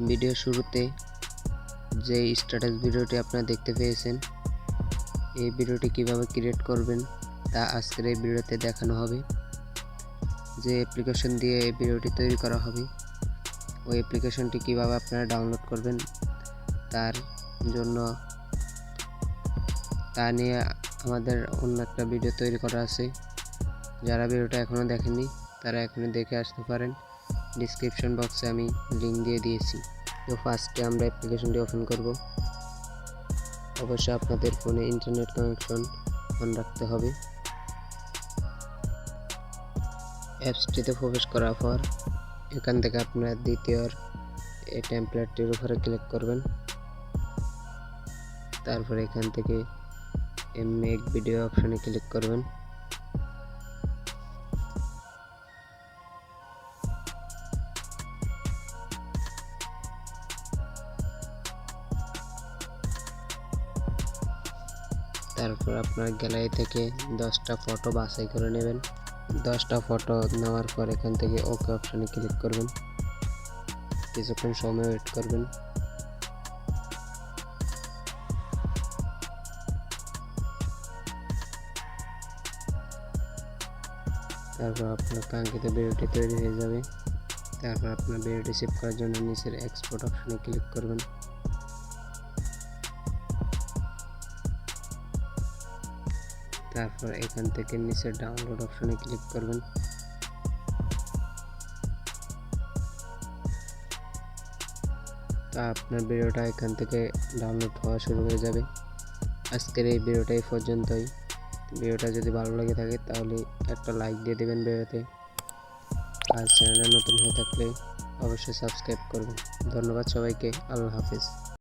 Video শুরুতে যে status ভিডিওটি আপনারা দেখতে পেয়েছেন, এই ভিডিওটি কিভাবে ক্রিয়েট করবেন তা আজকের এই ভিডিওতে দেখানো হবে। যে অ্যাপ্লিকেশন দিয়ে এই ভিডিওটি তৈরি করা হবে, ওই অ্যাপ্লিকেশনটি কিভাবে আপনারা ডাউনলোড করবেন তার জন্য তা নিয়ে আমাদের অন্য একটা ভিডিও তৈরি করা আছে। যারা ভিডিওটা এখনও দেখেননি তারা এখনই দেখে আসতে পারেন, ডিসক্রিপশন বক্সে আমি লিঙ্ক দিয়ে দিয়েছি। তো ফার্স্টে আমরা অ্যাপ্লিকেশনটি ওপেন করব। অবশ্যই আপনাদের ফোনে ইন্টারনেট কানেকশন অন রাখতে হবে। অ্যাপসটিতে প্রবেশ করার পর এখান থেকে আপনারা দ্বিতীয় এই টেমপ্লেটটির উপরে ক্লিক করবেন। তারপর এখান থেকে মেক ভিডিও অপশনে ক্লিক করবেন। তারপর আপনার গ্যালারি থেকে 10টা ফটো বাছাই করে নেবেন। 10টা ফটো নেওয়ার পর এখান থেকে ওকে অপশনে ক্লিক করবেন। কিছুক্ষণ সময় ওয়েট করবেন। তারপর আপনার কাঙ্ক্ষিত ভিডিওটি তৈরি হয়ে যাবে। তারপর আপনার ভিডিওটি সেভ করার জন্য নিচের এক্সপোর্ট অপশনে ক্লিক করবেন। তারপর এখান থেকে নিচের ডাউনলোড অপশনে ক্লিক করবেন। তা আপনার ভিডিওটা এখান থেকে ডাউনলোড হওয়া শুরু হয়ে যাবে। আজকের এই ভিডিওটা এই পর্যন্তই। ভিডিওটা যদি ভালো লাগে থাকে তাহলে একটা লাইক দিয়ে দেবেন ভিডিওতে। আর চ্যানেলে নতুন হয়ে থাকলে অবশ্যই সাবস্ক্রাইব করবেন। ধন্যবাদ সবাইকে। আল্লাহ হাফিজ।